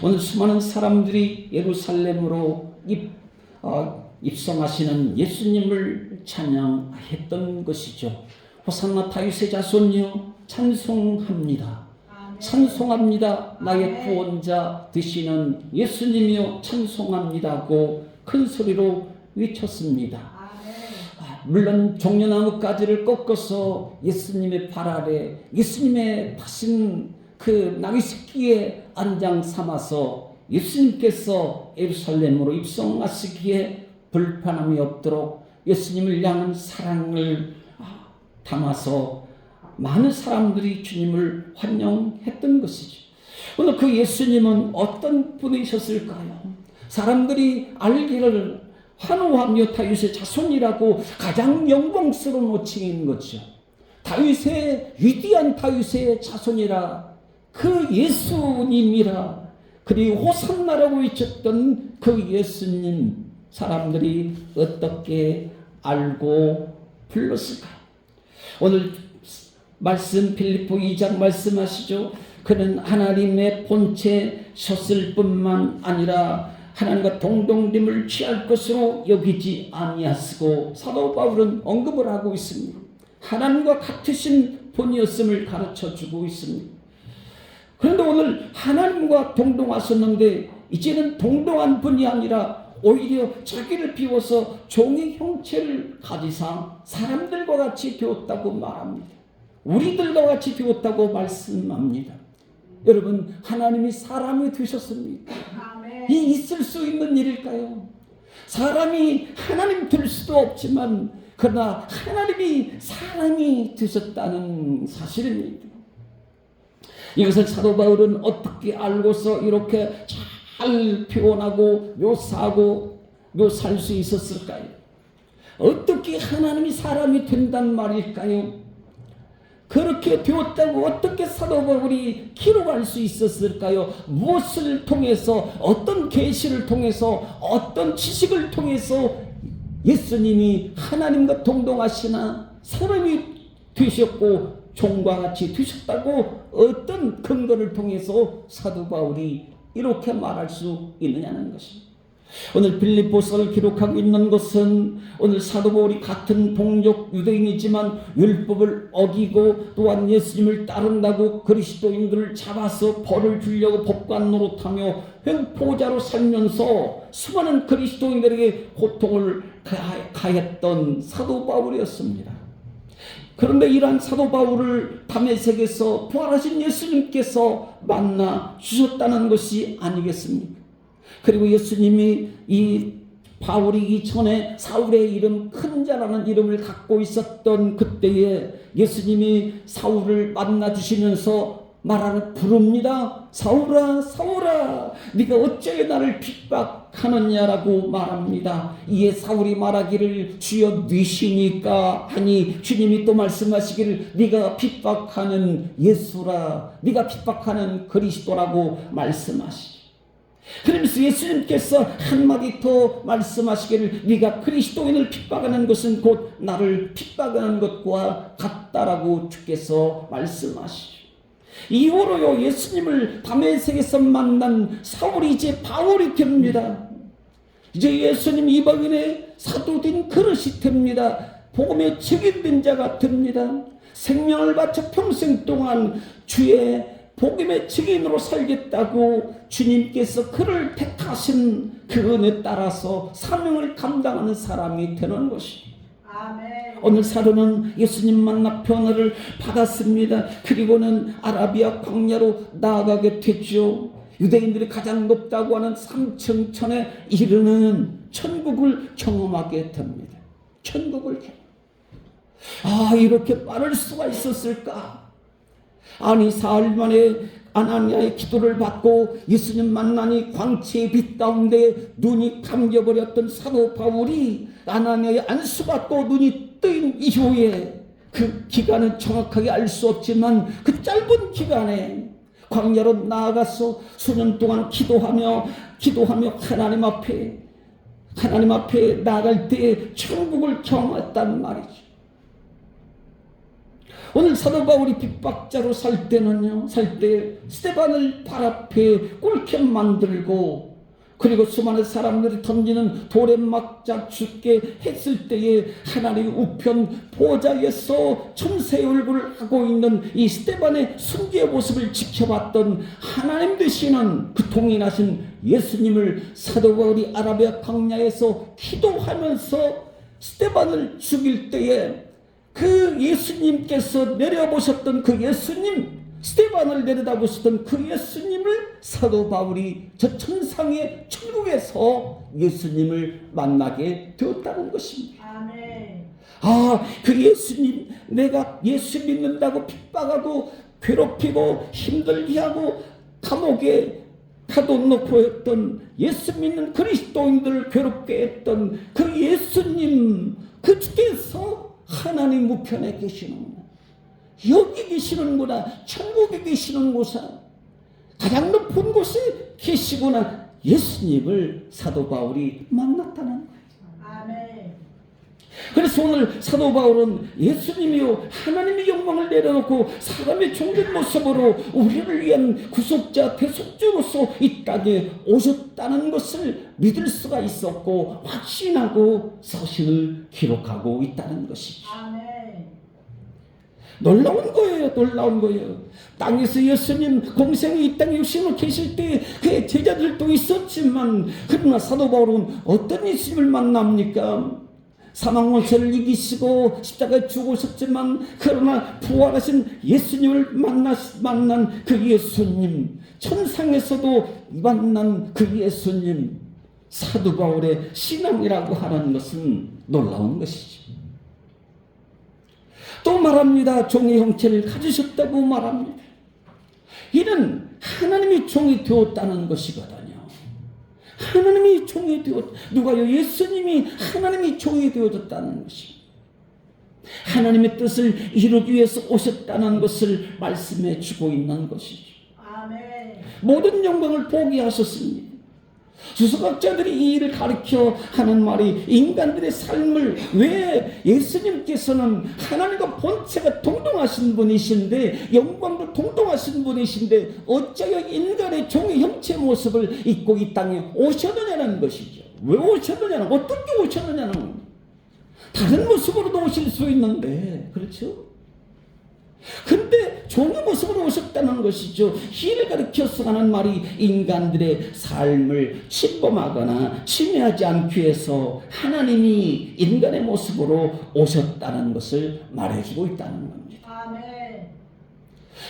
오늘 수많은 사람들이 예루살렘으로 입성하시는 예수님을 찬양했던 것이죠. 호산나 다윗의 자손이여 찬송합니다. 찬송합니다. 나의 구원자 되시는 예수님이여 찬송합니다고 큰 소리로 외쳤습니다. 물론 종려나무 가지를 꺾어서 예수님의 발 아래 예수님의 다신 그 나귀 새끼에 안장 삼아서 예수님께서 예루살렘으로 입성하시기에 불편함이 없도록 예수님을 향한 사랑을 담아서 많은 사람들이 주님을 환영했던 것이죠. 오늘 그 예수님은 어떤 분이셨을까요? 사람들이 알기를 환호하며 다윗의 자손이라고 가장 영광스러운 호칭인 거죠. 다윗의 위대한 다윗의 자손이라, 그 예수님이라, 그리고 호산나라고 외쳤던 그 예수님, 사람들이 어떻게 알고 불렀을까요? 오늘 말씀 빌립보 2장 말씀하시죠. 그는 하나님의 본체셨을 뿐만 아니라 하나님과 동등됨을 취할 것으로 여기지 아니하시고, 사도 바울은 언급을 하고 있습니다. 하나님과 같으신 분이었음을 가르쳐주고 있습니다. 그런데 오늘 하나님과 동등하셨는데 이제는 동등한 분이 아니라 오히려 자기를 비워서 종의 형체를 가지사 사람들과 같이 되었다고 말합니다. 우리들과 같이 되었다고 말씀합니다. 여러분, 하나님이 사람이 되셨습니다. 이 있을 수 있는 일일까요? 사람이 하나님 될 수도 없지만 그러나 하나님이 사람이 되셨다는 사실입니다. 이것을 사도 바울은 어떻게 알고서 이렇게 잘 표현하고 묘사할 수 있었을까요? 어떻게 하나님이 사람이 된단 말일까요? 그렇게 되었다고 어떻게 사도 바울이 기록할 수 있었을까요? 무엇을 통해서, 어떤 계시를 통해서, 어떤 지식을 통해서 예수님이 하나님과 동등하시나 사람이 되셨고 종과 같이 되셨다고 어떤 근거를 통해서 사도 바울이 이렇게 말할 수 있느냐는 것입니다. 오늘 빌립보서를 기록하고 있는 것은 오늘 사도 바울이 같은 동족 유대인이지만 율법을 어기고 또한 예수님을 따른다고 그리스도인들을 잡아서 벌을 주려고 법관 노릇하며 횡포자로 살면서 수많은 그리스도인들에게 고통을 가했던 사도 바울이었습니다. 그런데 이러한 사도 바울을 다메섹에서 부활하신 예수님께서 만나 주셨다는 것이 아니겠습니까? 그리고 예수님이 이 바울이기 전에 사울의 이름, 큰 자라는 이름을 갖고 있었던 그때에 예수님이 사울을 만나 주시면서 부릅니다. 사울아, 사울아, 네가 어찌 나를 핍박하느냐라고 말합니다. 이에 사울이 말하기를 주여 누시니까 하니 주님이 또 말씀하시기를 네가 핍박하는 예수라, 네가 핍박하는 그리스도라고 말씀하시죠. 그러면서 예수님께서 한마디 더 말씀하시기를 네가 그리스도인을 핍박하는 것은 곧 나를 핍박하는 것과 같다라고 주께서 말씀하시죠. 이후로요, 예수님을 다메섹에서 만난 사울이 이제 바울이 됩니다. 이제 예수님 이방인의 사도된 그릇이 됩니다. 복음의 증인된 자가 됩니다. 생명을 바쳐 평생 동안 주의 복음의 증인으로 살겠다고 주님께서 그를 택하신 그 은혜에 따라서 사명을 감당하는 사람이 되는 것입니다. 아멘. 오늘 사도는 예수님 만나 변화를 받았습니다. 그리고는 아라비아 광야로 나아가게 됐죠. 유대인들이 가장 높다고 하는 삼층천에 이르는 천국을 경험하게 됩니다. 천국을 이렇게 말할 수가 있었을까? 아니, 사흘 만에 아나니아의 기도를 받고 예수님 만나니 광채의 빛 가운데 눈이 감겨버렸던 사도 바울이 아나니아의 안수받고 눈이 뜨인 이후에, 그 기간은 정확하게 알 수 없지만 그 짧은 기간에 광야로 나아가서 수년 동안 기도하며 하나님 앞에 나아갈 때 천국을 경험했단 말이죠. 오늘 사도 바울이 핍박자로 살 때는요, 살 때 스데반을 발 앞에 꿀캠 만들고, 그리고 수많은 사람들이 던지는 돌에 맞자 죽게 했을 때에 하나님 우편 보좌에서 천사의 얼굴을 하고 있는 이 스데반의 순교의 모습을 지켜봤던 하나님 되시는 그 동일하신 예수님을 사도 바울이 아라비아 광야에서 기도하면서 스데반을 죽일 때에 그 예수님께서 내려보셨던 그 예수님, 스데반을 내려다보시던 그 예수님을 사도 바울이 저 천상의 천국에서 예수님을 만나게 되었다는 것입니다. 아멘. 그 예수님, 내가 예수 믿는다고 핍박하고 괴롭히고 힘들게 하고 감옥에 가둬놓고 했던 예수 믿는 그리스도인들을 괴롭게 했던 그 예수님, 그 주께서 하나님 우편에 계시는구나. 여기 계시는구나. 천국에 계시는 곳에 가장 높은 곳에 계시구나. 예수님을 사도 바울이 만났다는 거예요. 아멘. 그래서 오늘 사도 바울은 예수님이요 하나님의 영광을 내려놓고 사람의 종된 모습으로 우리를 위한 구속자 대속주로서 이 땅에 오셨다는 것을 믿을 수가 있었고 확신하고 서신을 기록하고 있다는 것이죠. 아멘. 놀라운 거예요. 놀라운 거예요. 땅에서 예수님 공생이 이 땅에 육신으로 계실 때 그의 제자들도 있었지만, 그러나 사도 바울은 어떤 예수님을 만납니까? 사망 원죄를 이기시고 십자가에 죽으셨지만 그러나 부활하신 예수님을 만난 그 예수님, 천상에서도 만난 그 예수님, 사도 바울의 신앙이라고 하는 것은 놀라운 것이죠. 또 말합니다. 종의 형체를 가지셨다고 말합니다. 이는 하나님이 종이 되었다는 것이거든요. 하나님이 종이 누가요? 예수님이 하나님이 종이 되어졌다는 것입니다. 하나님의 뜻을 이루기 위해서 오셨다는 것을 말씀해 주고 있는 것이죠. 아멘. 모든 영광을 포기하셨습니다. 주석학자들이 이 일을 가르쳐 하는 말이, 인간들의 삶을, 왜 예수님께서는 하나님과 본체가 동등하신 분이신데 영광도 동등하신 분이신데 어쩌여 인간의 종의 형체 모습을 입고 이 땅에 오셨느냐는 것이죠. 왜 오셨느냐는, 어떻게 오셨느냐는 겁니다. 다른 모습으로도 오실 수 있는데, 그렇죠? 근데 종의 모습으로 오셨다는 것이죠. 이를 가르쳐서 하는 말이, 인간들의 삶을 침범하거나 침해하지 않기 위해서 하나님이 인간의 모습으로 오셨다는 것을 말해주고 있다는 겁니다. 아멘.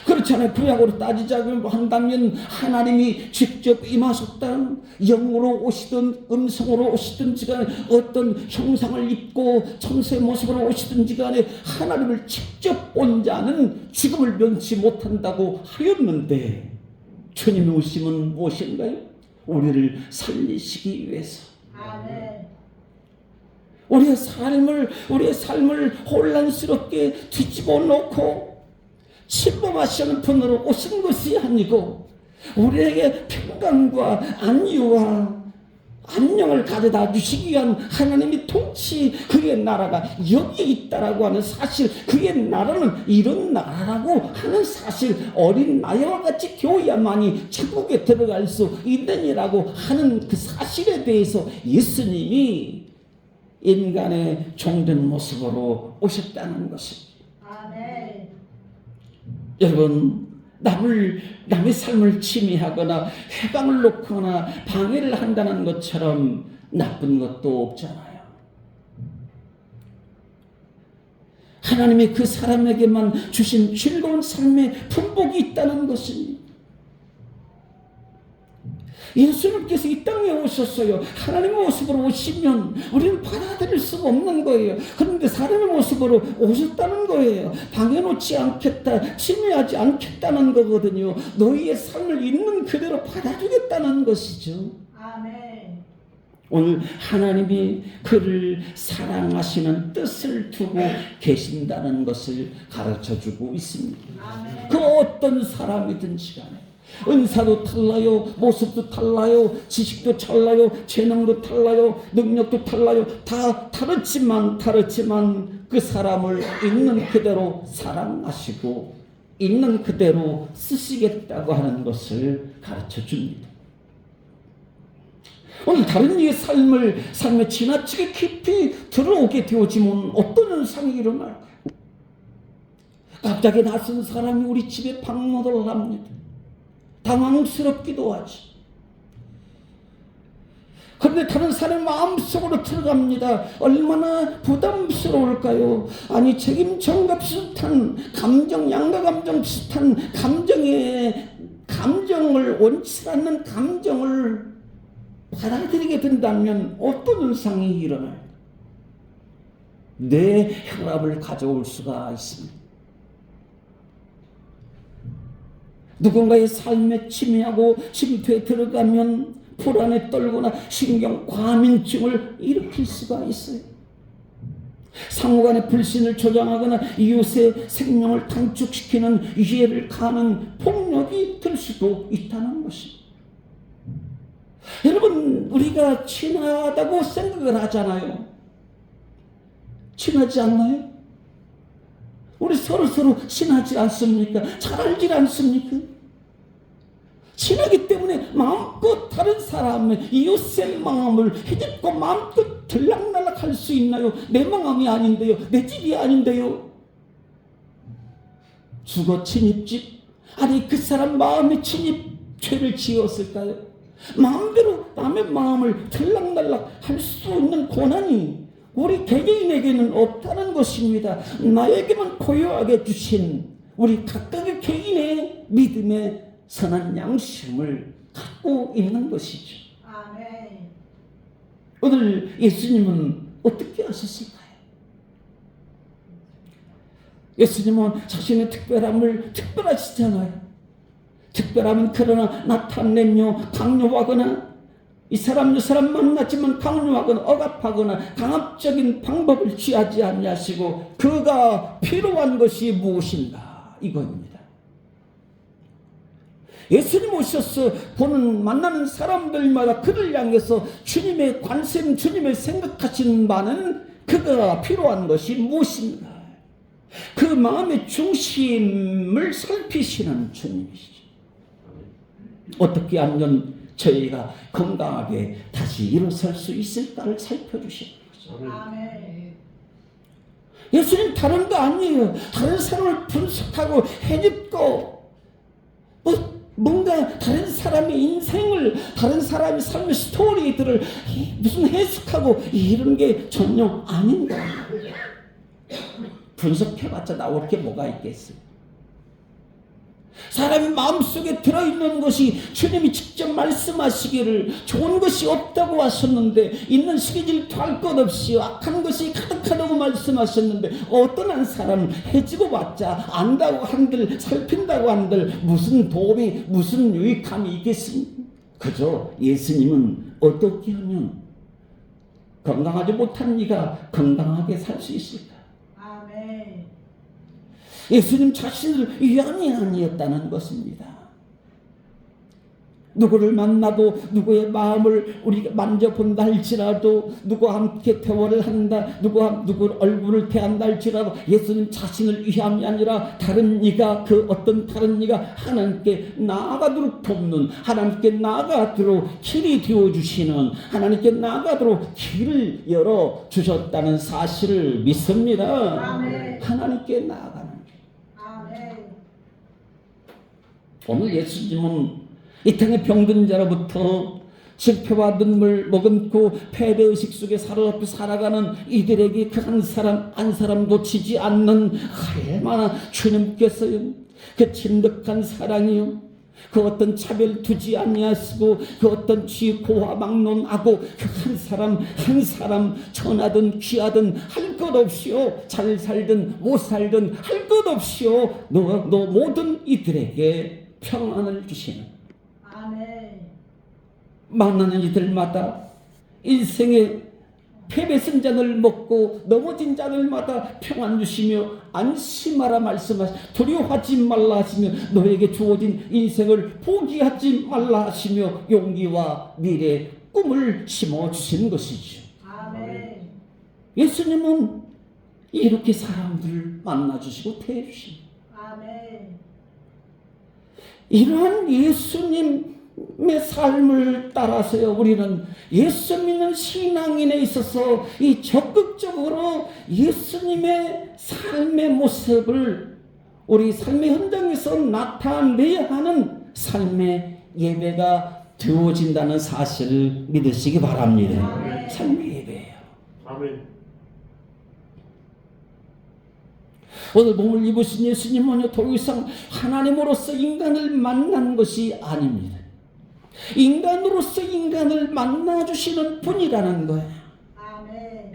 그렇잖아요. 구약으로 따지자고 한다면 하나님이 직접 임하셨다는, 영으로 오시든 음성으로 오시든지 간에 어떤 형상을 입고 천사의 모습으로 오시든지 간에 하나님을 직접 본 자는 죽음을 면치 못한다고 하였는데, 주님의 오심은 무엇인가요? 우리를 살리시기 위해서. 아멘. 우리의 삶을 혼란스럽게 뒤집어 놓고 침범하시는 분으로 오신 것이 아니고, 우리에게 평강과 안위와 안녕을 가져다 주시기 위한 하나님의 통치, 그의 나라가 여기에 있다라고 하는 사실, 그의 나라는 이런 나라라고 하는 사실, 어린 나이와 같이 되어야만이 천국에 들어갈 수 있느니라고 하는 그 사실에 대해서 예수님이 인간의 종된 모습으로 오셨다는 것입니다. 아멘. 여러분, 남의 삶을 침해하거나 해방을 놓거나 방해를 한다는 것처럼 나쁜 것도 없잖아요. 하나님이 그 사람에게만 주신 즐거운 삶의 품복이 있다는 것입니다. 예수님께서 이 땅에 오셨어요. 하나님의 모습으로 오시면 우리는 받아들일 수가 없는 거예요. 그런데 사람의 모습으로 오셨다는 거예요. 방해놓지 않겠다, 침해하지 않겠다는 거거든요. 너희의 삶을 있는 그대로 받아주겠다는 것이죠. 아멘. 오늘 하나님이 그를 사랑하시는 뜻을 두고 계신다는 것을 가르쳐주고 있습니다. 아멘. 그 어떤 사람이든지 간에 은사도 달라요, 모습도 달라요, 지식도 달라요, 재능도 달라요, 능력도 달라요. 다 다르지만 그 사람을 있는 그대로 사랑하시고 있는 그대로 쓰시겠다고 하는 것을 가르쳐 줍니다. 오늘 다른 이의 삶에 지나치게 깊이 들어오게 되어지면 어떤 현상이 일어날까요? 갑자기 낯선 사람이 우리 집에 방문을 합니다. 당황스럽기도 하지. 그런데 다른 사람 마음속으로 들어갑니다. 얼마나 부담스러울까요? 아니 책임전가 비슷한 감정, 양가 감정 비슷한 감정을 원치 않는 감정을 받아들이게 된다면 어떤 현상이 일어날까? 뇌 혈압을 가져올 수가 있습니다. 누군가의 삶에 침해하고 침투에 들어가면 불안에 떨거나 신경 과민증을 일으킬 수가 있어요. 상호간의 불신을 조장하거나 이웃의 생명을 단축시키는 이해를 가하는 폭력이 될 수도 있다는 것입니다. 여러분, 우리가 친하다고 생각을 하잖아요. 친하지 않나요? 우리 서로 친하지 않습니까? 잘 알지 않습니까? 친하기 때문에 마음껏 다른 사람의 이웃의 마음을 헤집고 마음껏 들락날락 할 수 있나요? 내 마음이 아닌데요, 내 집이 아닌데요. 주거 침입집? 아니 그 사람 마음에 침입죄를 지었을까요? 마음대로 남의 마음을 들락날락 할 수 있는 권한이 우리 개개인에게는 없다는 것입니다. 나에게만 고요하게 주신 우리 각각의 개인의 믿음의 선한 양심을 갖고 있는 것이죠. 아멘. 오늘 예수님은 어떻게 하셨을까요? 예수님은 자신의 특별함을 특별하시잖아요. 특별함은 그러나 나타내며 강요하거나 이 사람 저 사람 만났지만 강요하거나 억압하거나 강압적인 방법을 취하지 아니하시고 그가 필요한 것이 무엇인가 이겁니다. 예수님 오셔서 만나는 사람들마다 그를 향해서 주님의 관심, 주님의 생각하시는 바는 그가 필요한 것이 무엇인가? 그 마음의 중심을 살피시는 주님이시죠. 어떻게 하면 저희가 건강하게 다시 일어설 수 있을까를 살펴주시는 거죠. 아멘. 예수님 다른 거 아니에요. 다른 사람을 분석하고 헤집고 뭔가 다른 사람의 인생을, 다른 사람의 삶의 스토리들을 무슨 해석하고 이런 게 전혀 아닌 거예요. 분석해봤자 나올 게 뭐가 있겠어요. 사람의 마음속에 들어있는 것이 주님이 직접 말씀하시기를 좋은 것이 없다고 하셨는데 있는 시기질투 할 것 없이 악한 것이 가득하다고 말씀하셨는데 어떤 한 사람 해지고 봤자 안다고 한들 살핀다고 한들 무슨 도움이 무슨 유익함이 있겠습니까? 그저 예수님은 어떻게 하면 건강하지 못한 네가 건강하게 살 수 있을까? 아멘. 예수님 자신을 위함이 아니었다는 것입니다. 누구를 만나도 누구의 마음을 우리가 만져본다 할지라도 누구와 함께 대화를 한다, 누구 얼굴을 대한다 할지라도 예수님 자신을 위함이 아니라 다른 이가 그 어떤 다른 이가 하나님께 나아가도록 돕는, 하나님께 나아가도록 길이 되어주시는, 하나님께 나아가도록 길을 열어주셨다는 사실을 믿습니다. 아멘. 하나님께 나아가는. 오늘 예수님은 이 땅의 병든 자로부터 실패와 눈물 머금고 패배의식 속에 사로잡혀 살아가는 이들에게 그 한 사람 놓치지 않는 얼마나 주님께서요 그 진득한 사랑이요 그 어떤 차별 두지 아니하시고 그 어떤 쥐고와 막론하고 그 한 사람 천하든 귀하든 할 것 없이요 잘 살든 못 살든 할 것 없이요 너 모든 이들에게 평안을 주시는 아멘. 만나는 이들마다 인생의 패배승 잔을 먹고 넘어진 자들마다 평안 주시며 안심하라 말씀하시 두려워하지 말라 하시며 너에게 주어진 인생을 포기하지 말라 하시며 용기와 미래 꿈을 심어주시는 것이죠. 아멘. 예수님은 이렇게 사람들을 만나주시고 대해주십니다. 아멘. 이러한 예수님의 삶을 따라서요, 우리는 예수 믿는 신앙인에 있어서 이 적극적으로 예수님의 삶의 모습을 우리 삶의 현장에서 나타내야 하는 삶의 예배가 되어진다는 사실을 믿으시기 바랍니다. 아멘. 삶의 예배예요. 아멘. 오늘 몸을 입으신 예수님은요, 더 이상 하나님으로서 인간을 만난 것이 아닙니다. 인간으로서 인간을 만나주시는 분이라는 거예요. 아멘.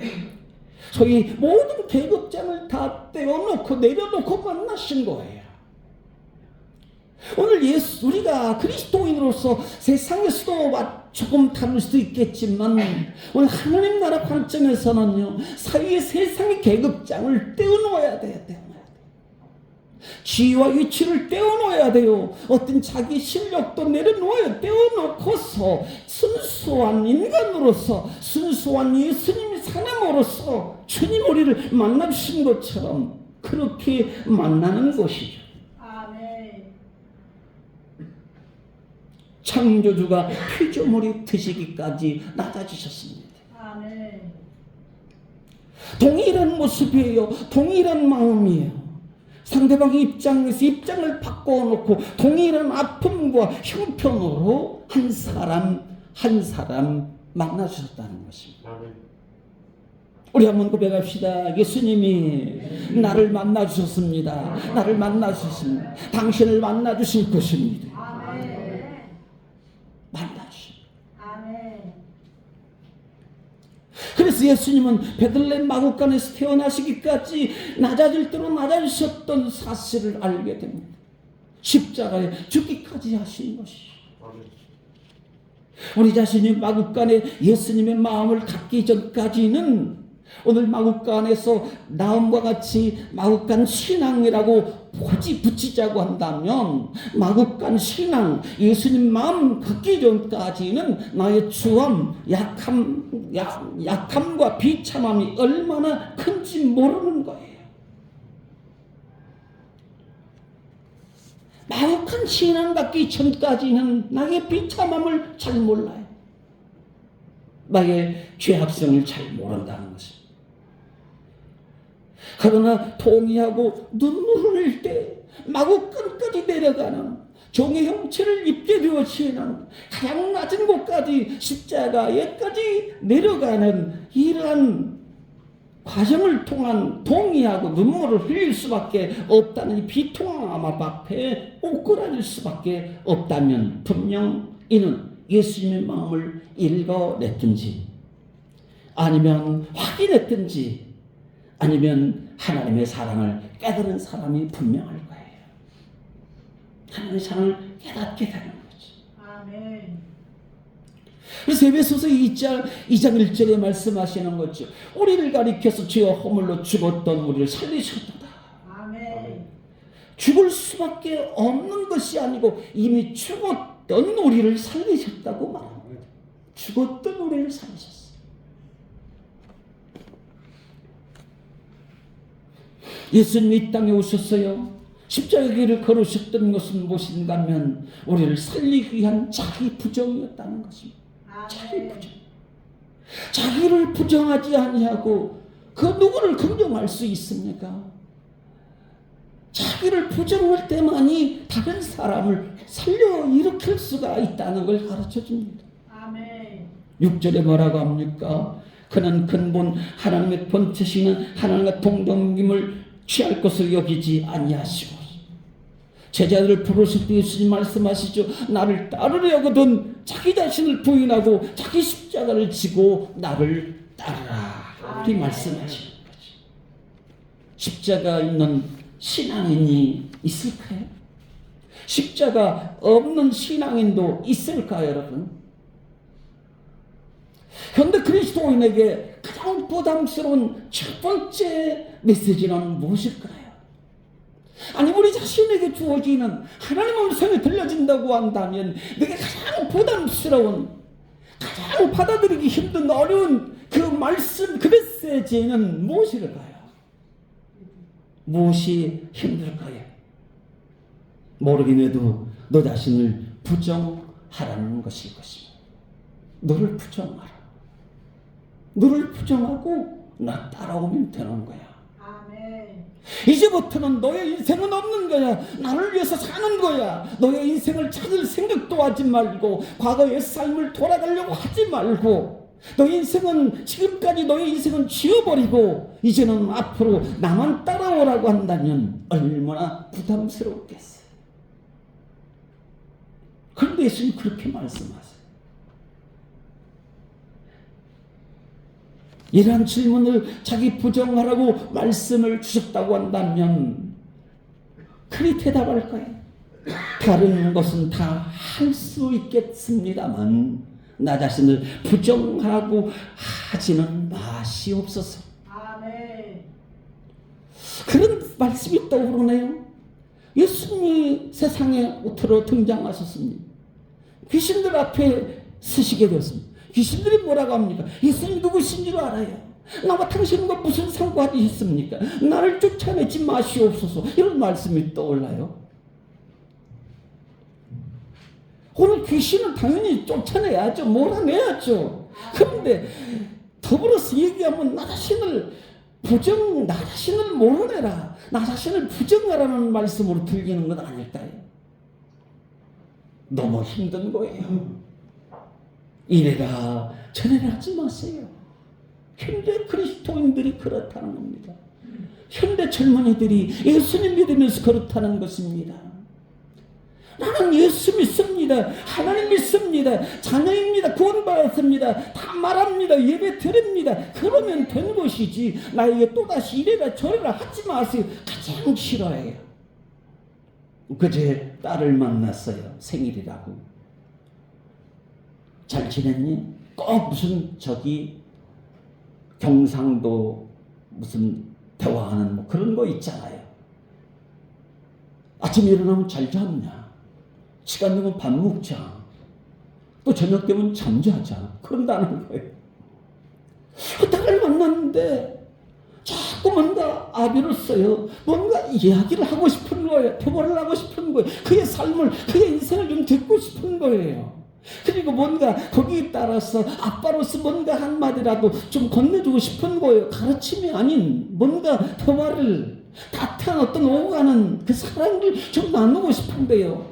소위 모든 계급장을 다 떼어놓고 내려놓고 만나신 거예요. 오늘 우리가 그리스도인으로서 세상에서도 조금 다를 수도 있겠지만 오늘 하나님 나라 관점에서는요, 사위의 세상의 계급장을 떼어놓아야 돼요. 지위와 위치를 떼어놓아야 돼요. 어떤 자기 실력도 내려놓아야 떼어놓고서 순수한 인간으로서, 순수한 예수님의 사람으로서 주님 우리를 만나주신 것처럼 그렇게 만나는 것이죠. 아멘. 창조주가 피조물이 드시기까지 낮아지셨습니다. 아멘. 동일한 모습이에요. 동일한 마음이에요. 상대방의 입장에서 입장을 바꿔놓고 동일한 아픔과 형편으로 한 사람 만나주셨다는 것입니다. 아멘. 우리 한번 고백합시다. 예수님이 나를 만나주셨습니다. 나를 만나주셨습니다. 당신을 만나주실 것입니다. 아멘. 만나주십니다. 아멘. 그래서 예수님은 베들레헴 마구간에서 태어나시기까지 낮아질 대로 낮아지셨던 사실을 알게 됩니다. 십자가에 죽기까지 하신 것이죠. 아멘. 우리 자신이 마구간에 예수님의 마음을 갖기 전까지는 오늘 마구간에서 나음과 같이 마구간 신앙이라고 굳이 붙이자고 한다면 마구간 신앙, 예수님 마음 갖기 전까지는 나의 추함, 약함과 비참함이 얼마나 큰지 모르는 거예요. 마구간 신앙 갖기 전까지는 나의 비참함을 잘 몰라요. 나의 죄악성을 잘 모른다는 것입니다. 그러나 동의하고 눈물을 흘릴 때 마구간까지 내려가는 종의 형체를 입게 되어지는 가장 낮은 곳까지 십자가에까지 내려가는 이러한 과정을 통한 동의하고 눈물을 흘릴 수밖에 없다는 이 비통함 앞에 오그라질 수밖에 없다면 분명 이는 예수님의 마음을 읽어냈든지 아니면 확인했든지 아니면 하나님의 사랑을 깨달은 사람이 분명할 거예요. 하나님의 사랑을 깨닫게 되는 거죠. 아멘. 그래서 에베소서 2장 1절에 말씀하시는 거죠. 우리를 가리켜서 죄와 허물로 죽었던 우리를 살리셨다. 아멘. 죽을 수밖에 없는 것이 아니고 이미 죽었던 우리를 살리셨다고 말합니다. 죽었던 우리를 살리셨어요. 예수님이 이 땅에 오셨어요. 십자가의 길을 걸으셨던 것은 무엇인가 하면 우리를 살리기 위한 자기 부정이었다는 것입니다. 자기 부정. 자기를 부정하지 아니하고 그 누구를 긍정할 수 있습니까? 자기를 부정할 때만이 다른 사람을 살려 일으킬 수가 있다는 걸 가르쳐 줍니다. 아멘. 6절에 뭐라고 합니까? 그는 근본 하나님의 본체시는 하나님과 동등임을 취할 것을 여기지 아니하시고 제자들을 부르실 때 예수님 말씀하시죠. 나를 따르려거든 자기 자신을 부인하고 자기 십자가를 지고 나를 따르라. 이렇게 말씀하시는 거죠. 십자가 있는 신앙인이 있을까요? 십자가 없는 신앙인도 있을까요, 여러분? 그런데 그리스도인에게 가장 부담스러운 첫 번째 메시지는 무엇일까요? 아니 우리 자신에게 주어지는 하나님의 음성이 들려진다고 한다면 내게 가장 부담스러운 가장 받아들이기 힘든 어려운 그 말씀 그 메시지는 무엇일까요? 무엇이 힘들까요? 모르긴 해도 너 자신을 부정하라는 것일 것입니다. 너를 부정하라. 너를 부정하고 나 따라오면 되는 거야. 아멘. 이제부터는 너의 인생은 없는 거야. 나를 위해서 사는 거야. 너의 인생을 찾을 생각도 하지 말고 과거의 삶을 돌아가려고 하지 말고 너의 인생은 지금까지 너의 인생은 지워버리고 이제는 앞으로 나만 따라오라고 한다면 얼마나 부담스럽겠어요. 그런데 예수님 그렇게 말씀하세요. 이러한 질문을 자기 부정하라고 말씀을 주셨다고 한다면 그리 대답할 거예요. 다른 것은 다 할 수 있겠습니다만 나 자신을 부정하라고 하지는 마시옵소서. 아멘. 그런 말씀이 떠오르네요. 예수님이 세상에 옷으로 등장하셨습니다. 귀신들 앞에 서시게 되었습니다. 귀신들이 뭐라고 합니까? 예수님 누구신 줄 알아요. 나와 당신과 무슨 상관이 있습니까? 나를 쫓아내지 마시옵소서. 이런 말씀이 떠올라요. 오늘 귀신은 당연히 쫓아내야죠. 몰아내야죠. 그런데 더불어서 얘기하면 나 자신을 몰아내라. 나 자신을 부정하라는 말씀으로 들리는 건 아닐까요? 너무 힘든 거예요. 이래라 저래라 하지 마세요. 현대 그리스도인들이 그렇다는 겁니다. 현대 젊은이들이 예수님 믿으면서 그렇다는 것입니다. 나는 예수 믿습니다. 하나님 믿습니다. 자녀입니다. 구원받았습니다. 다 말합니다. 예배 드립니다. 그러면 된 것이지 나에게 또다시 이래라 저래라 하지 마세요. 가장 싫어해요. 그제 딸을 만났어요. 생일이라고. 잘 지냈니? 꼭 무슨 경상도 무슨 대화하는 뭐 그런 거 있잖아요. 아침에 일어나면 잘 잤냐? 시간 되면 밥 먹자. 또 저녁 되면 잠자자. 그런다는 거예요. 딸을 만났는데 자꾸 뭔가 아비를 써요. 뭔가 이야기를 하고 싶은 거예요. 대화를 하고 싶은 거예요. 그의 삶을, 그의 인생을 좀 듣고 싶은 거예요. 그리고 뭔가 거기에 따라서 아빠로서 뭔가 한마디라도 좀 건네주고 싶은 거예요. 가르침이 아닌 뭔가 대화를, 따뜻한 어떤 오고 가는 그 사랑을 좀 나누고 싶은데요.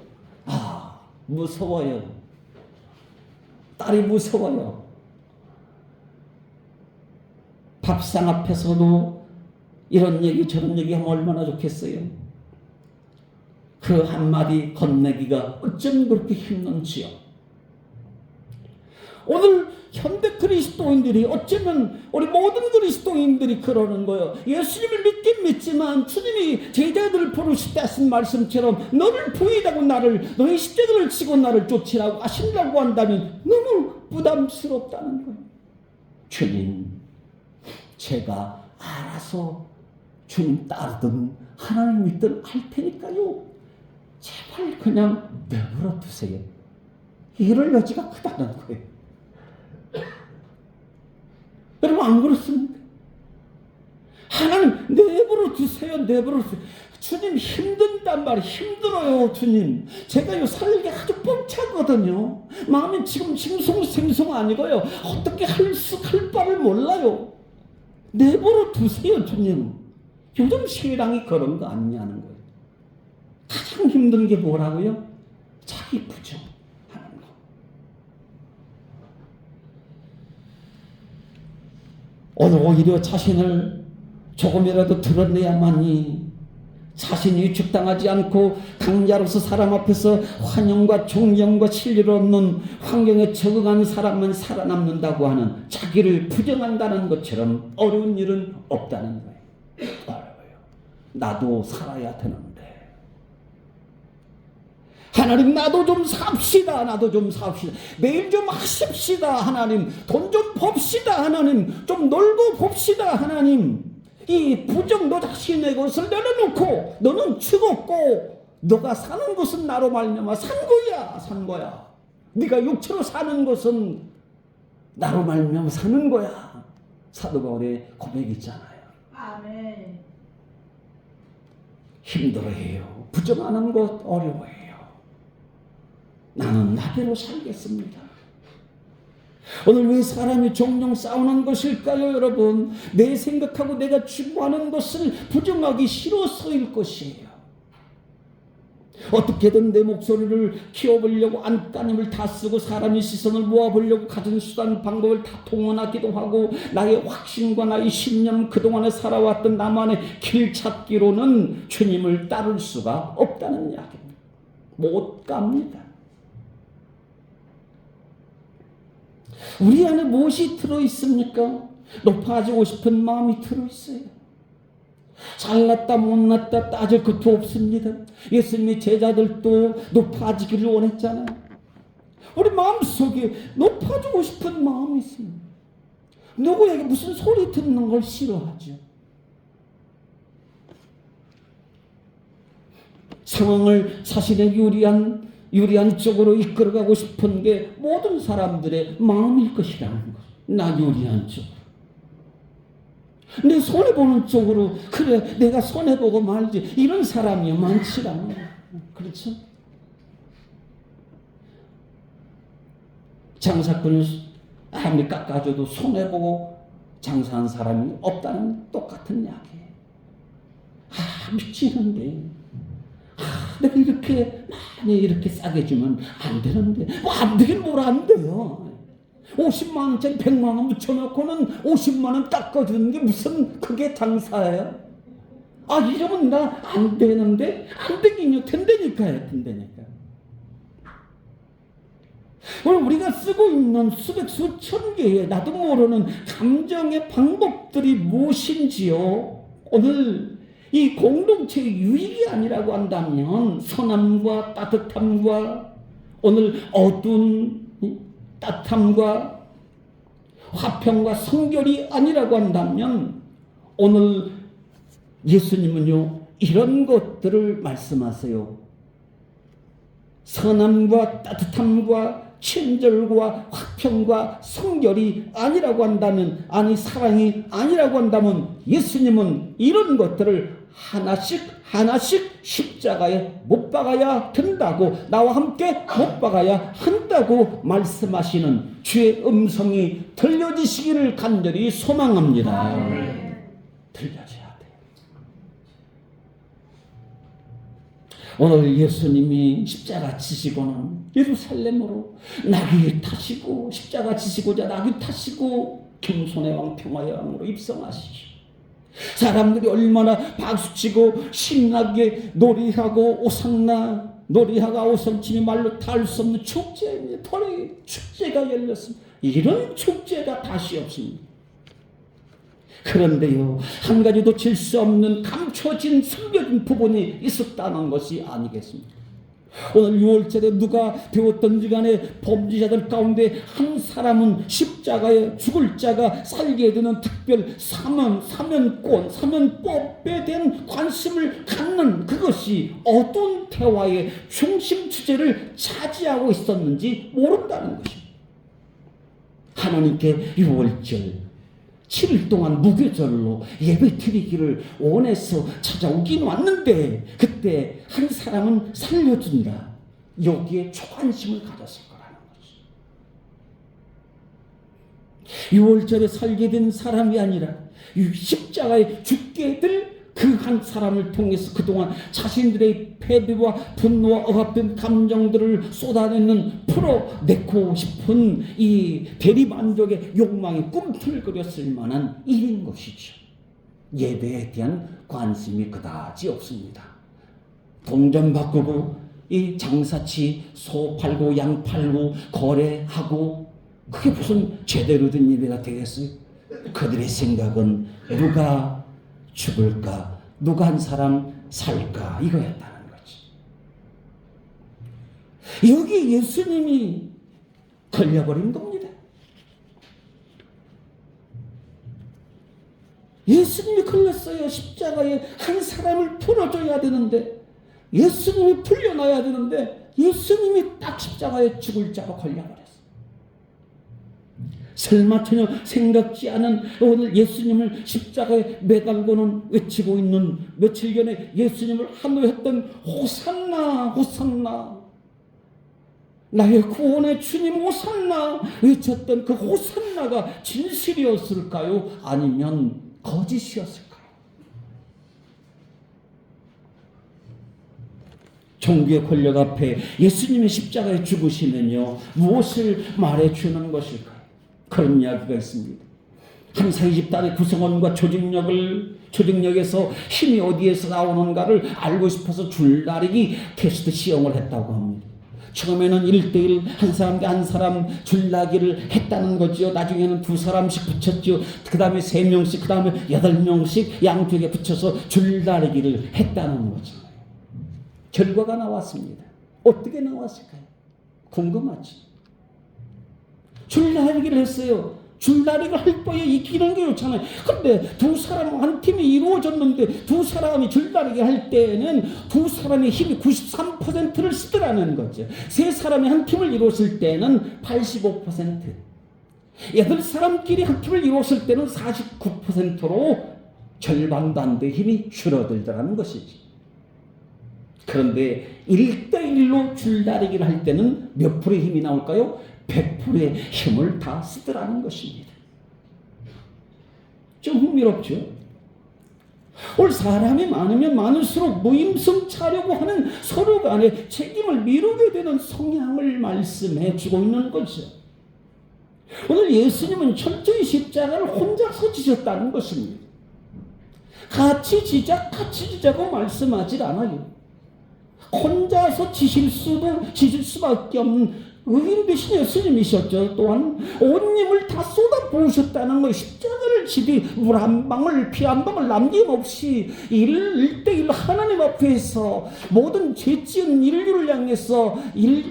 무서워요. 딸이 무서워요. 밥상 앞에서도 이런 얘기 저런 얘기 하면 얼마나 좋겠어요. 그 한마디 건네기가 어쩜 그렇게 힘든지요. 오늘 현대 그리스도인들이 어쩌면 우리 모든 그리스도인들이 그러는 거예요. 예수님을 믿긴 믿지만 주님이 제자들을 부르실 때 하신 말씀처럼 너를 부인하고 너의 십자가를 지고 나를 쫓으라고 하신다고 한다면 너무 부담스럽다는 거예요. 주님, 제가 알아서 주님 따르든 하나님 믿든 할 테니까요. 제발 그냥 내버려 두세요. 이럴 여지가 크다는 거예요. 여러분 안 그렇습니까? 하나님 내버려 두세요. 내버려 두세요. 주님 힘든단 말이에요. 힘들어요. 주님 제가요 살기 아주 벅차거든요. 마음이 지금 싱숭생숭 아니고요. 어떻게 할 바를 몰라요. 내버려 두세요. 주님 요즘 신랑이 그런 거 아니냐는 거예요. 가장 힘든 게 뭐라고요? 자기 부정하는 거. 오늘 오히려 자신을 조금이라도 드러내야만이 자신이 위축당하지 않고 강자로서 사람 앞에서 환영과 존경과 신뢰를 얻는 환경에 적응하는 사람만 살아남는다고 하는 자기를 부정한다는 것처럼 어려운 일은 없다는 거예요. 어려워요. 나도 살아야 되는데. 하나님 나도 좀 삽시다. 매일 좀 하십시다. 하나님 돈 좀 봅시다. 하나님 좀 놀고 봅시다. 하나님 이 부정 너 자신의 것을 내려놓고 너는 죽었고 너가 사는 것은 나로 말미암아 산 거야. 네가 육체로 사는 것은 나로 말미암아 사는 거야. 사도 바울의 고백이 있잖아요. 아멘. 힘들어해요. 부정하는 것 어려워해요. 나는 나대로 살겠습니다. 오늘 왜 사람이 종종 싸우는 것일까요, 여러분? 내 생각하고 내가 추구하는 것을 부정하기 싫어서일 것이에요. 어떻게든 내 목소리를 키워보려고 안간힘을 다 쓰고 사람의 시선을 모아보려고 가진 수단 방법을 다 동원하기도 하고, 나의 확신과 나의 신념, 그동안에 살아왔던 나만의 길 찾기로는 주님을 따를 수가 없다는 이야기입니다. 못 갑니다. 우리 안에 무엇이 들어있습니까? 높아지고 싶은 마음이 들어있어요. 잘났다 못났다 따질 것도 없습니다. 예수님의 제자들도 높아지기를 원했잖아요. 우리 마음속에 높아지고 싶은 마음이 있습니다. 누구에게 무슨 소리 듣는 걸 싫어하죠. 상황을 자신의 유리한 쪽으로 이끌어가고 싶은 게 모든 사람들의 마음일 것이라는 것. 나 유리한 쪽으로. 내 손해보는 쪽으로, 그래 내가 손해보고 말지, 이런 사람이 많지 않아요. 그렇죠? 장사꾼을 아무리 깎아줘도 손해보고 장사한 사람이 없다는 똑같은 이야기예요. 미치는데, 내가 이렇게 많이 이렇게 싸게 주면 안 되는데, 안 되긴 뭘 안 돼요. 50만 원짜리 100만 원 묻혀놓고는 50만 원 깎아주는 게 무슨 그게 장사예요? 이러면 나 안 되는데, 안 되긴요. 된다니까요. 오늘 우리가 쓰고 있는 수백 수천 개의 나도 모르는 감정의 방법들이 무엇인지요. 오늘 이 공동체의 유익이 아니라고 한다면, 선함과 따뜻함과 오늘 어두운 따뜻함과 화평과 성결이 아니라고 한다면, 오늘 예수님은요 이런 것들을 말씀하세요. 선함과 따뜻함과 친절과 화평과 성결이 아니라고 한다면, 아니 사랑이 아니라고 한다면, 예수님은 이런 것들을 하나씩 십자가에 못 박아야 된다고, 나와 함께 못 박아야 한다고 말씀하시는 주의 음성이 들려지시기를 간절히 소망합니다. 들려져야 돼요. 오늘 예수님이 십자가 지시고는 예루살렘으로 나귀 타시고, 십자가 지시고자 나귀 타시고 겸손의 왕 평화의 왕으로 입성하시죠. 사람들이 얼마나 박수치고 신나게 놀이하고 오상나, 놀이하가 오성치니 말로 다 할 수 없는 축제입니다. 벌의 축제가 열렸습니다. 이런 축제가 다시 없습니다. 그런데요, 한 가지도 질 수 없는 감춰진 숨겨진 부분이 있었다는 것이 아니겠습니까? 오늘 6월절에 누가 되었던지 간에 범죄자들 가운데 한 사람은 십자가에 죽을 자가 살게 되는 특별 사면법에 대한 관심을 갖는 그것이 어떤 대화의 중심 주제를 차지하고 있었는지 모른다는 것입니다. 하나님께 6월절 7일 동안 무교절로 예배 드리기를 원해서 찾아오긴 왔는데, 그때 한 사람은 살려준다, 여기에 초관심을 가졌을 거라는 거죠. 6월절에 살게 된 사람이 아니라 십자가에 죽게 될 그 한 사람을 통해서 그동안 자신들의 패배와 분노와 억압된 감정들을 쏟아내는, 풀어내고 싶은 이 대리만족의 욕망이 꿈틀거렸을 만한 일인 것이죠. 예배에 대한 관심이 그다지 없습니다. 돈 좀 바꾸고 이 장사치 소 팔고 양 팔고 거래하고, 그게 무슨 제대로 된 예배가 되겠어요? 그들의 생각은 누가 죽을까, 누가 한 사람 살까, 이거였다는 거지. 여기 예수님이 걸려버린 겁니다. 예수님이 걸렸어요. 십자가에 한 사람을 풀어줘야 되는데, 예수님이 풀려나야 되는데, 예수님이 딱 십자가에 죽을 자로 걸려버렸어요. 설마 전혀 생각지 않은 오늘 예수님을 십자가에 매달고는 외치고 있는 며칠 전에 예수님을 한노했던 호산나 호산나 나의 구원의 주님 호산나 외쳤던 그 호산나가 진실이었을까요? 아니면 거짓이었을까요? 종교의 권력 앞에 예수님의 십자가에 죽으시면요 무엇을 말해주는 것일까요? 그런 이야기가 있습니다. 한사이 집단의 구성원과 조직력에서 힘이 어디에서 나오는가를 알고 싶어서 줄다리기 테스트 시험을 했다고 합니다. 처음에는 1대1 한 사람 한 사람 줄다리기를 했다는 거지요. 나중에는 2사람씩 붙였죠. 그 다음에 3명씩, 그 다음에 8명씩 양쪽에 붙여서 줄다리기를 했다는 거죠. 결과가 나왔습니다. 어떻게 나왔을까요? 궁금하죠. 줄다리기를 했어요. 줄다리기를 할 바에 이기는 게 좋잖아요. 근데 2사람 한 팀이 이루어졌는데 2사람이 줄다리기 할 때는 2사람의 힘이 93%를 쓰더라는 거죠. 3사람이 한 팀을 이뤘을 때는 85%, 8사람끼리 한 팀을 이뤘을 때는 49%로 절반도 안 돼 힘이 줄어들더라는 것이지. 그런데 1대1로 줄다리기를 할 때는 몇 프로의 힘이 나올까요? 100%의 힘을 다 쓰더라는 것입니다. 좀 흥미롭죠? 오늘 사람이 많으면 많을수록 무임승차려고 하는 서로 간에 책임을 미루게 되는 성향을 말씀해 주고 있는 거죠. 오늘 예수님은 철저히 십자가를 혼자서 지셨다는 것입니다. 같이 지자고 말씀하지 않아요. 혼자서 지실 수밖에 없는 의인 되신 예수님이셨죠. 또한 온 힘을 다 쏟아부으셨다는 거, 십자가를 지되 물 한 방울 피 한 방울 남김없이 1대1 하나님 앞에서 모든 죄지은 인류를 향해서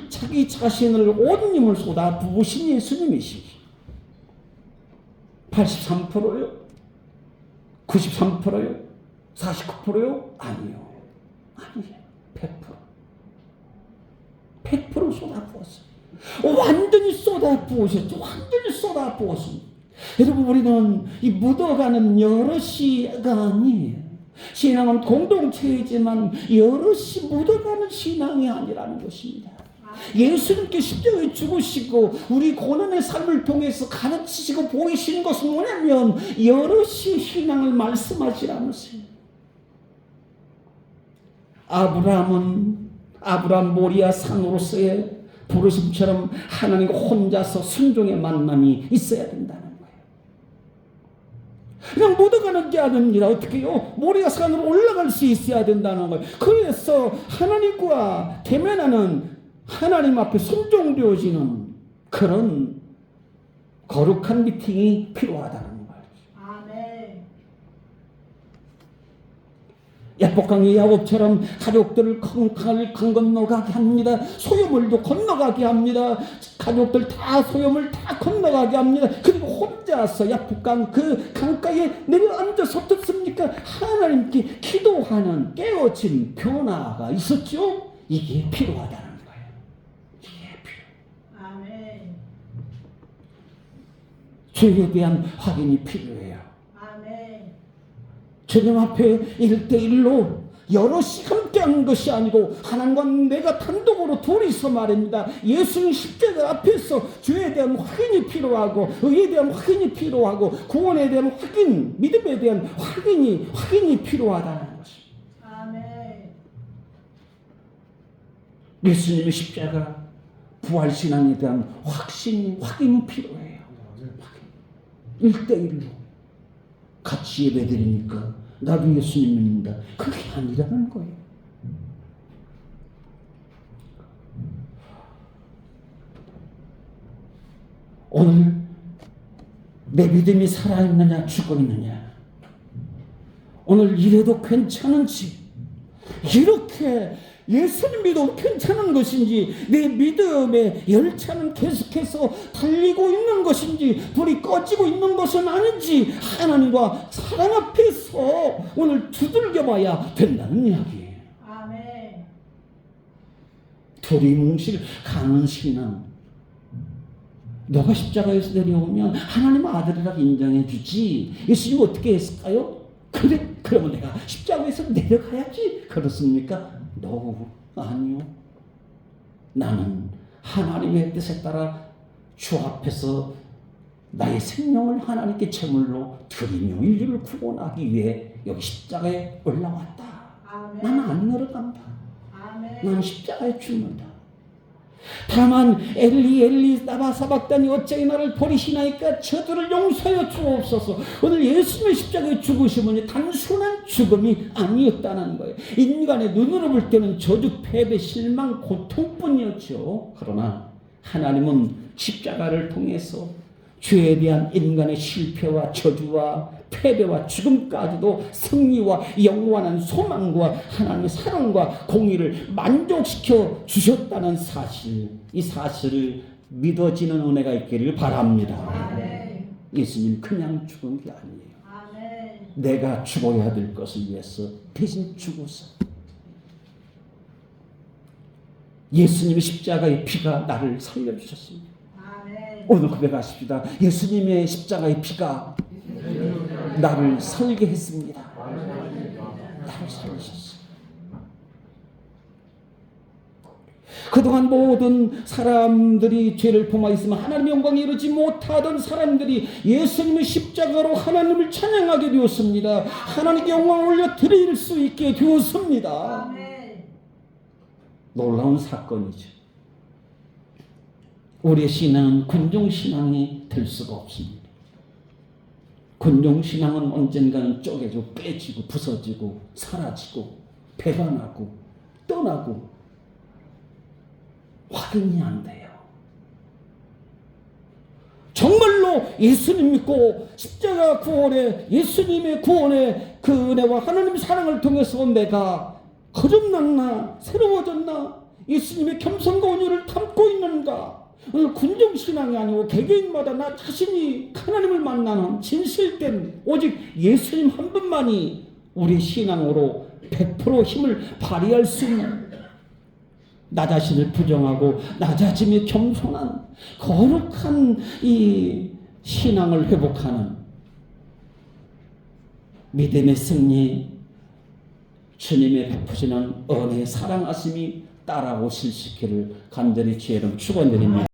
자기 자신을 온 힘을 쏟아부으신 예수님이시죠. 83%요? 93%요? 49%요? 아니요. 100% 쏟아부었어요. 완전히 쏟아부으셨죠. 완전히 쏟아부었습니다. 여러분, 우리는 이 묻어가는 여럿이가 아니에요. 신앙은 공동체이지만 여럿이 묻어가는 신앙이 아니라는 것입니다. 예수님께 십자가에 죽으시고 우리 고난의 삶을 통해서 가르치시고 보이시는 것은 뭐냐면 여럿이 신앙을 말씀하지 않으세요. 아브라함 모리아 산으로서의 부르심처럼 하나님과 혼자서 순종의 만남이 있어야 된다는 거예요. 그냥 묻어가는 게 아닙니다. 어떻게요? 모리아 산으로 올라갈 수 있어야 된다는 거예요. 그래서 하나님과 대면하는 하나님 앞에 순종되어지는 그런 거룩한 미팅이 필요하다는 거예요. 야복강의 야곱처럼 가족들을 강 건너가게 합니다. 소유물도 건너가게 합니다. 가족들 다 소유물 다 건너가게 합니다. 그리고 혼자서 야복강 그 강가에 내려앉아서 어떻습니까? 하나님께 기도하는 깨어진 변화가 있었죠. 이게 필요하다는 거예요. 이게 필요. 아멘. 죄에 대한 확인이 필요해요. 아멘. 주님 앞에 1대1로 여럿이 함께하는 것이 아니고 하나님과 내가 단독으로 둘이서 말입니다. 예수님 십자가 앞에서 죄에 대한 확인이 필요하고 의에 대한 확인이 필요하고 구원에 대한 확인, 믿음에 대한 확인이 필요하다는 것입니다. 아멘. 예수님의 십자가 부활신앙에 대한 확인이 필요해요. 1대1로 같이 예배드리니까 나도 예수님 믿는다. 그게 아니라는 거예요. 오늘 내 믿음이 살아있느냐 죽어있느냐, 오늘 이래도 괜찮은지, 이렇게 예수님 믿어도 괜찮은 것인지, 내 믿음의 열차는 계속해서 달리고 있는 것인지, 불이 꺼지고 있는 것은 아닌지 하나님과 사랑 앞에서 오늘 두들겨 봐야 된다는 이야기예요. 아멘. 두리뭉실 가는 신앙, 너가 십자가에서 내려오면 하나님 아들이라 인정해 주지. 예수님 어떻게 했을까요? 그래, 그러면 내가 십자가에서 내려가야지. 그렇습니까? 아니요. 나는 하나님의 뜻에 따라 주 앞에서 나의 생명을 하나님께 제물로 드리며 인류를 구원하기 위해 여기 십자가에 올라왔다. 아멘. 나는 안 내려간다. 아멘. 나는 십자가에 죽는다. 다만 엘리 엘리 나마 사박다니 어찌 나를 버리시나이까 저들을 용서하여 주옵소서. 오늘 예수님의 십자가에 죽으심은 단순한 죽음이 아니었다는 거예요. 인간의 눈으로 볼 때는 저주, 패배, 실망, 고통뿐이었죠. 그러나 하나님은 십자가를 통해서 죄에 대한 인간의 실패와 저주와 패배와 죽음까지도 승리와 영원한 소망과 하나님의 사랑과 공의를 만족시켜 주셨다는 사실, 이 사실을 믿어지는 은혜가 있기를 바랍니다. 아멘. 예수님 그냥 죽은 게 아니에요. 아멘. 내가 죽어야 될 것을 위해서 대신 죽어서 예수님의 십자가의 피가 나를 살려주셨습니다. 아멘. 오늘 고백하십시다. 예수님의 십자가의 피가 나를 살게 했습니다. 나를 살리셨어요. 그동안 모든 사람들이 죄를 범하였으면 하나님의 영광에 이르지 못하던 사람들이 예수님의 십자가로 하나님을 찬양하게 되었습니다. 하나님께 영광을 올려 드릴 수 있게 되었습니다. 아멘. 놀라운 사건이죠. 우리의 신앙은 군중신앙이 될 수가 없습니다. 군중신앙은 언젠가는 쪼개지고 빼지고 부서지고 사라지고 배반하고 떠나고 확인이 안 돼요. 정말로 예수님 믿고 십자가 구원에 예수님의 구원의 그 은혜와 하나님의 사랑을 통해서 내가 거듭났나 새로워졌나 예수님의 겸손과 온유를 담고 있는가. 오늘 군중신앙이 아니고 개개인마다 나 자신이 하나님을 만나는 진실된 오직 예수님 한 분만이 우리 신앙으로 100% 힘을 발휘할 수 있는 나 자신을 부정하고 낮아짐에 겸손한 거룩한 이 신앙을 회복하는 믿음의 승리, 주님의 베푸시는 은혜의 사랑하심이 따라오실 수 있기를 간절히 주의 이름 축원드립니다.